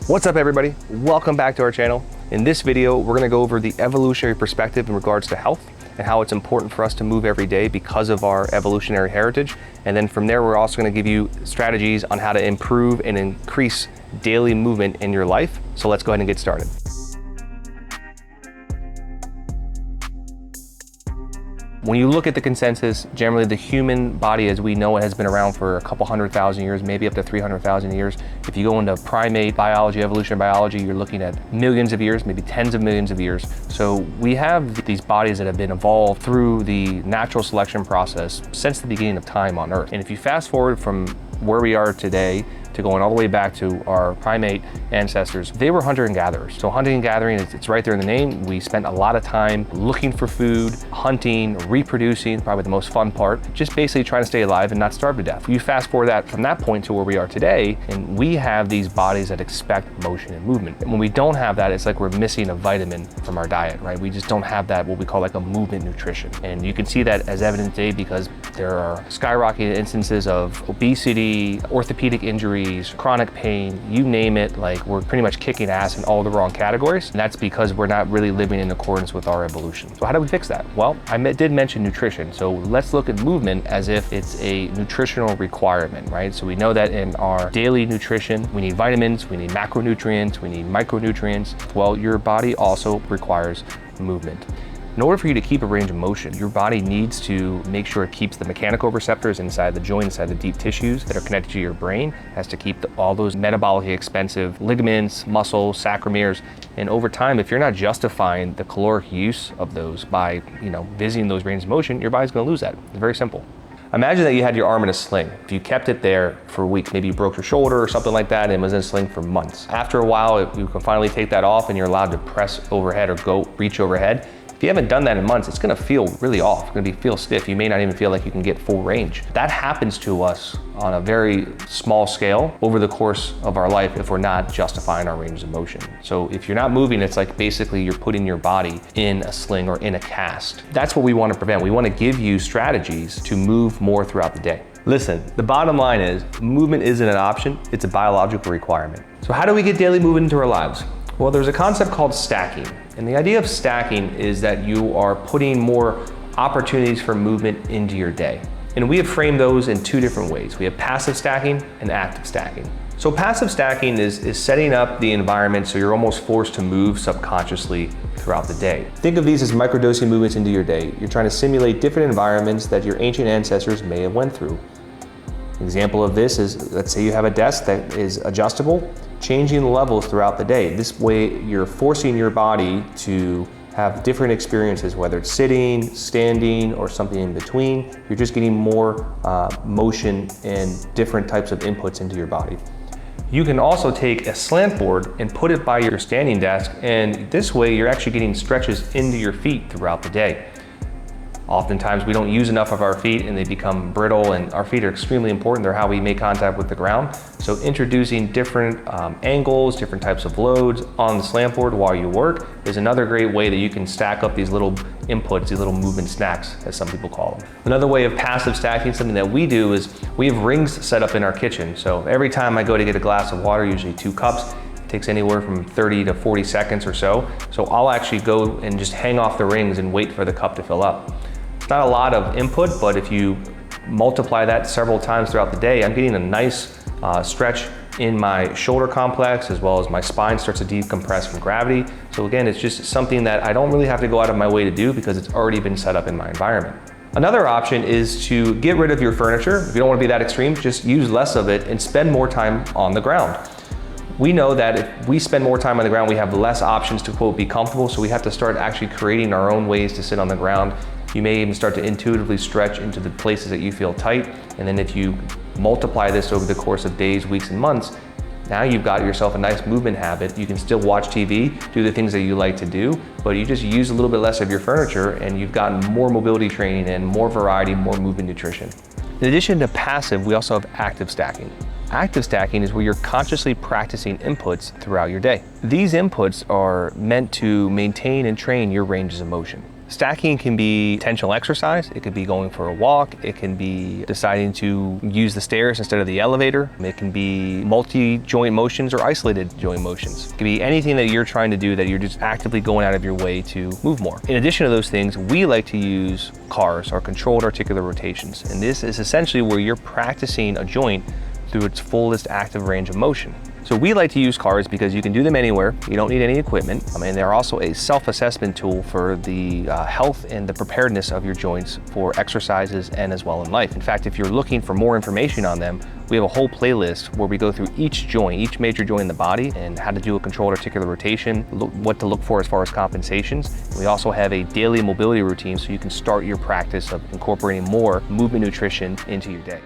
What's up everybody? Welcome back to our channel. In this video, we're gonna go over the evolutionary perspective in regards to health and how it's important for us to move every day because of our evolutionary heritage. And then from there, we're also gonna give you strategies on how to improve and increase daily movement in your life. So let's go ahead and get started. When you look at the consensus, generally the human body as we know it has been around for a couple 100,000 years, maybe up to 300,000 years. If you go into primate biology, evolutionary biology, you're looking at millions of years, maybe tens of millions of years. So we have these bodies that have been evolved through the natural selection process since the beginning of time on Earth. And if you fast forward from where we are today to going all the way back to our primate ancestors, they were hunter and gatherers. So hunting and gathering, it's right there in the name. We spent a lot of time looking for food, hunting, reproducing, probably the most fun part, just basically trying to stay alive and not starve to death. You fast forward that from that point to where we are today, and we have these bodies that expect motion and movement. And when we don't have that, it's like we're missing a vitamin from our diet, right? We just don't have that, what we call like a movement nutrition. And you can see that as evident today because there are skyrocketing instances of obesity, orthopedic injuries, chronic pain, you name it, like we're pretty much kicking ass in all the wrong categories. And that's because we're not really living in accordance with our evolution. So how do we fix that? Well, I did mention nutrition. So let's look at movement as if it's a nutritional requirement, right? So we know that in our daily nutrition, we need vitamins, we need macronutrients, we need micronutrients. Well, your body also requires movement. In order for you to keep a range of motion, your body needs to make sure it keeps the mechanical receptors inside the joint, inside the deep tissues that are connected to your brain. It has to keep all those metabolically expensive ligaments, muscles, sarcomeres. And over time, if you're not justifying the caloric use of those by, visiting those ranges of motion, your body's gonna lose that. It's very simple. Imagine that you had your arm in a sling. If you kept it there for weeks, maybe you broke your shoulder or something like that and was in a sling for months. After a while, you can finally take that off and you're allowed to press overhead or reach overhead. If you haven't done that in months, it's gonna feel really off. It's gonna feel stiff. You may not even feel like you can get full range. That happens to us on a very small scale over the course of our life if we're not justifying our ranges of motion. So if you're not moving, it's like basically you're putting your body in a sling or in a cast. That's what we wanna prevent. We wanna give you strategies to move more throughout the day. Listen, the bottom line is movement isn't an option, it's a biological requirement. So how do we get daily movement into our lives? Well, there's a concept called stacking. And the idea of stacking is that you are putting more opportunities for movement into your day. And we have framed those in two different ways. We have passive stacking and active stacking. So passive stacking is setting up the environment so you're almost forced to move subconsciously throughout the day. Think of these as microdosing movements into your day. You're trying to simulate different environments that your ancient ancestors may have went through. An example of this is, let's say you have a desk that is adjustable, changing the levels throughout the day. This way you're forcing your body to have different experiences, whether it's sitting, standing, or something in between. You're just getting more motion and different types of inputs into your body. You can also take a slant board and put it by your standing desk, and this way you're actually getting stretches into your feet throughout the day. Oftentimes we don't use enough of our feet and they become brittle, and our feet are extremely important. They're how we make contact with the ground. So introducing different angles, different types of loads on the slant board while you work is another great way that you can stack up these little inputs, these little movement snacks, as some people call them. Another way of passive stacking, something that we do, is we have rings set up in our kitchen. So every time I go to get a glass of water, usually 2 cups, it takes anywhere from 30 to 40 seconds or so. So I'll actually go and just hang off the rings and wait for the cup to fill up. Not a lot of input, but if you multiply that several times throughout the day, I'm getting a nice stretch in my shoulder complex, as well as my spine starts to decompress from gravity. So again, it's just something that I don't really have to go out of my way to do because it's already been set up in my environment. Another option is to get rid of your furniture. If you don't want to be that extreme, just use less of it and spend more time on the ground. We know that if we spend more time on the ground, we have less options to, quote, be comfortable, so we have to start actually creating our own ways to sit on the ground. You may even start to intuitively stretch into the places that you feel tight. And then if you multiply this over the course of days, weeks, and months, now you've got yourself a nice movement habit. You can still watch TV, do the things that you like to do, but you just use a little bit less of your furniture and you've gotten more mobility training and more variety, more movement nutrition. In addition to passive, we also have active stacking. Active stacking is where you're consciously practicing inputs throughout your day. These inputs are meant to maintain and train your ranges of motion. Stacking can be intentional exercise. It could be going for a walk. It can be deciding to use the stairs instead of the elevator. It can be multi-joint motions or isolated joint motions. It can be anything that you're trying to do that you're just actively going out of your way to move more. In addition to those things, we like to use CARs, or controlled articular rotations. And this is essentially where you're practicing a joint through its fullest active range of motion. So we like to use CARs because you can do them anywhere. You don't need any equipment. And they're also a self-assessment tool for the health and the preparedness of your joints for exercises and as well in life. In fact, if you're looking for more information on them, we have a whole playlist where we go through each joint, each major joint in the body, and how to do a controlled articular rotation, what to look for as far as compensations. We also have a daily mobility routine so you can start your practice of incorporating more movement nutrition into your day.